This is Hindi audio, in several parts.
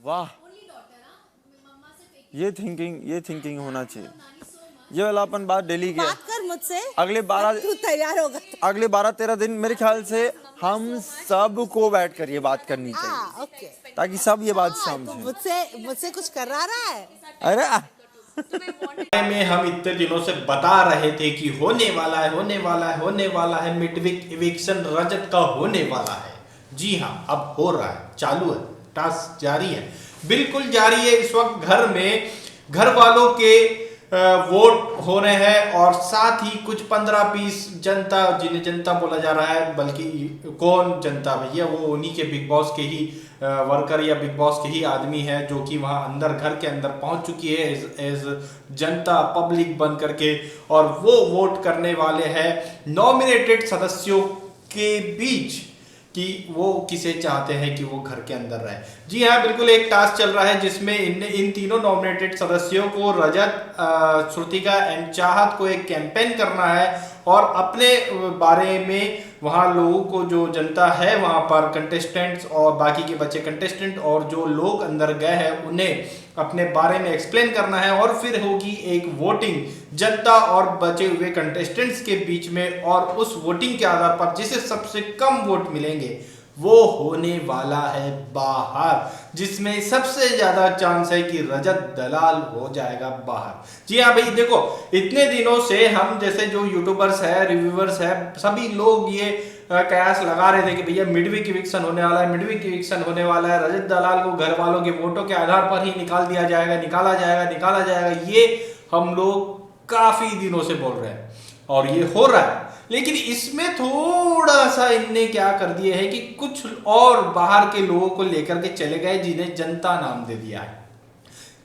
वाह, ये थिंकिंग होना चाहिए। ये वाला अपन बात डेली की है। बात कर मुझसे, अगले 12 तू तैयार होगा तो। अगले 12-13 दिन मेरे ख्याल से हम सब को बैठ कर ये बात करनी चाहिए, ओके। ताकि सब ये बात तो समझें। मुझसे कुछ करा रहा है? अरे में हम इतने दिनों से बता रहे थे कि होने वाला है, होने वाला है, होने वाला है, मिडवीक इविक्शन रजत का होने वाला है। जी हाँ, अब हो रहा है, चालू है, टास्क जारी है, बिल्कुल जारी है। इस वक्त घर में घर वालों के वोट हो रहे हैं और साथ ही कुछ 15-20 जनता, जिन्हें जनता बोला जा रहा है, बल्कि कौन जनता भैया, वो उन्हीं के बिग बॉस के ही वर्कर या बिग बॉस के ही आदमी है जो कि वहां अंदर घर के अंदर पहुंच चुकी है एज जनता पब्लिक बन करके, और वो वोट करने वाले हैं नॉमिनेटेड सदस्यों के बीच कि वो किसे चाहते हैं कि वो घर के अंदर रहे। जी हाँ, बिल्कुल एक टास्क चल रहा है जिसमें इन तीनों नॉमिनेटेड सदस्यों को, रजत, श्रुतिका एंड चाहत को, एक कैंपेन करना है और अपने बारे में वहाँ लोगों को, जो जनता है वहाँ पर, कंटेस्टेंट्स और बाकी के बच्चे कंटेस्टेंट और जो लोग अंदर गए हैं, उन्हें अपने बारे में एक्सप्लेन करना है। और फिर होगी एक वोटिंग जनता और बचे हुए कंटेस्टेंट्स के बीच में, और उस वोटिंग के आधार पर जिसे सबसे कम वोट मिलेंगे वो होने वाला है बाहर, जिसमें सबसे ज्यादा चांस है कि रजत दलाल हो जाएगा बाहर। जी हाँ भाई, देखो इतने दिनों से हम जैसे जो यूट्यूबर्स है, रिव्यूअर्स है, सभी लोग ये कयास लगा रहे थे कि भैया मिडवीक इविक्शन होने वाला है, मिडवीक इविक्शन होने वाला है, रजत दलाल को घर वालों के वोटों के आधार पर ही निकाल दिया जाएगा, निकाला जाएगा, निकाला जाएगा। ये हम लोग काफी दिनों से बोल रहे हैं और ये हो रहा है। लेकिन इसमें थोड़ा सा इनने क्या कर दिया है कि कुछ और बाहर के लोगों को लेकर के चले गए जिन्हें जनता नाम दे दिया है,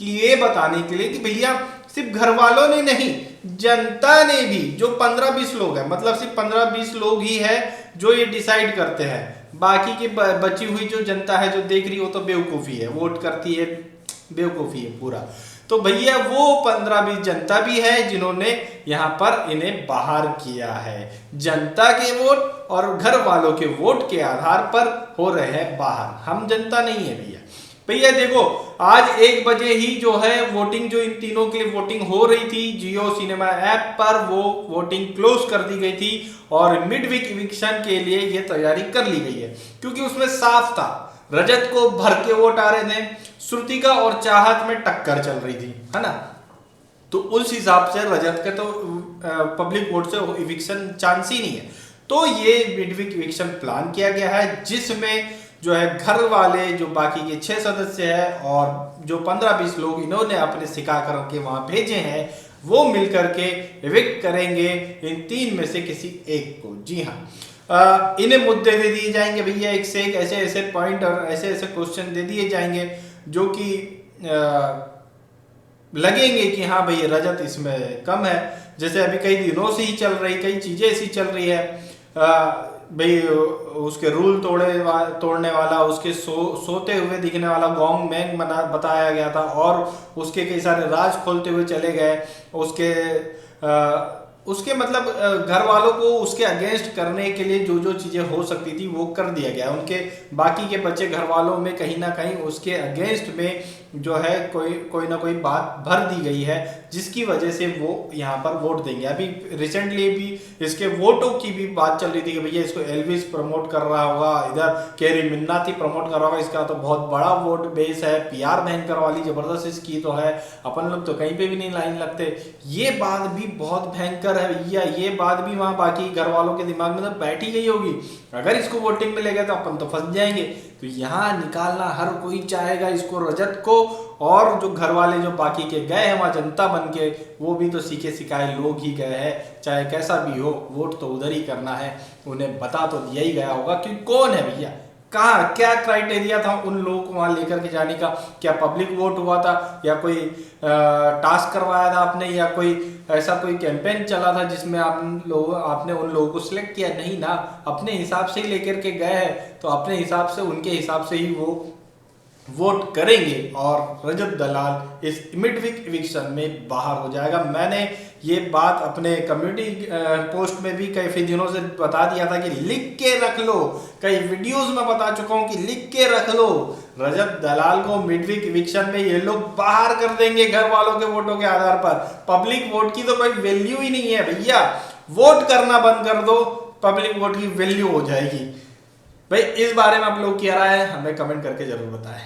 कि ये बताने के लिए कि भैया सिर्फ घर वालों ने नहीं, जनता ने भी, जो 15-20 लोग हैं, मतलब सिर्फ 15-20 लोग ही है जो ये डिसाइड करते हैं, बाकी की बची हुई जो जनता है जो देख रही है वो तो बेवकूफ़ी है, वोट करती है, बेवकूफ़ी है पूरा। तो भैया वो 15-20 जनता भी है जिन्होंने यहाँ पर इन्हें बाहर किया है। जनता के वोट और घर वालों के वोट के आधार पर हो रहे हैं बाहर, हम जनता नहीं है भैया। भैया देखो, आज 1 बजे ही जो है वोटिंग, जो इन तीनों के लिए वोटिंग हो रही थी जियो सिनेमा ऐप पर, वो वोटिंग क्लोज कर दी गई थी और मिडवीक इविक्शन के लिए ये तैयारी कर ली गई है, क्योंकि उसमें साफ था रजत को भर के वोट आ रहे थे, श्रुतिका और चाहत में टक्कर चल रही थी, है ना। तो उस हिसाब से रजत के तो पब्लिक वोट से इविक्शन चांस ही नहीं है। तो ये मिडवीक इविक्शन प्लान किया गया है, जिसमें जो है घर वाले, जो बाकी के 6 सदस्य हैं और जो 15-20 लोग इन्होंने अपने सिखा करके वहां भेजे हैं, वो मिलकर के इविक्ट करेंगे इन 3 में से किसी एक को। जी हाँ, इन्हें मुद्दे दे दिए जाएंगे भैया, एक से एक ऐसे ऐसे पॉइंट और ऐसे ऐसे क्वेश्चन दे दिए जाएंगे जो कि लगेंगे कि हाँ भाई रजत इसमें कम है। जैसे अभी कई दिनों से ही चल रही, कई चीजें ऐसी चल रही है, भाई उसके रूल तोड़ने वाला, उसके सोते हुए दिखने वाला गोंग मैंग बताया गया था और उसके कई सारे राज खोलते हुए चले गए, उसके मतलब घर वालों को उसके अगेंस्ट करने के लिए जो जो चीजें हो सकती थी वो कर दिया गया। उनके बाकी के बच्चे घर वालों में कहीं ना कहीं उसके अगेंस्ट में जो है कोई ना कोई बात भर दी गई है, जिसकी वजह से वो यहाँ पर वोट देंगे। अभी रिसेंटली भी इसके वोटों की भी बात चल रही थी कि भैया इसको एल्विस प्रमोट कर रहा होगा, इधर कैरी मिन्नाती प्रमोट कर रहा होगा, इसका तो बहुत बड़ा वोट बेस है, PR भयंकर वाली जबरदस्त इसकी तो है, अपन लोग तो कहीं पे भी नहीं लाइन लगते। ये बात भी बहुत भयंकर है भैया, ये बात भी वहां बाकी घर वालों के दिमाग में तो बैठ ही गई होगी, अगर इसको वोटिंग में ले गए तो अपन तो फंस जाएंगे। तो यहाँ निकालना हर कोई चाहेगा इसको, रजत को, और जो घर वाले जो बाकी के गए हैं वहां जनता बन के, वो भी तो सीखे सिखाए लोग ही गए हैं, चाहे कैसा भी हो वोट तो उधर ही करना है। उन्हें बता तो दिया ही गया होगा कि कौन है भैया, कहाँ, क्या क्राइटेरिया था उन लोगों को वहां लेकर के जाने का, क्या पब्लिक वोट हुआ था या कोई टास्क करवाया था आपने, या कोई ऐसा कोई कैंपेन चला था जिसमें आपने उन लोगों को सिलेक्ट किया? नहीं ना, अपने हिसाब से ही लेकर के गए हैं, तो अपने हिसाब से, उनके हिसाब से ही वो वोट करेंगे और रजत दलाल इस मिडवीक इविक्शन में बाहर हो जाएगा। मैंने ये बात अपने कम्युनिटी पोस्ट में भी कई दिनों से बता दिया था कि लिख के रख लो, कई वीडियोस में बता चुका हूं कि लिख के रख लो, रजत दलाल को मिडवीक इविक्शन में ये लोग बाहर कर देंगे घर वालों के वोटों के आधार पर। पब्लिक वोट की तो कोई वैल्यू ही नहीं है भैया, वोट करना बंद कर दो, पब्लिक वोट की वैल्यू हो जाएगी। भाई इस बारे में आप लोग क्या राय है हमें कमेंट करके जरूर बताएं।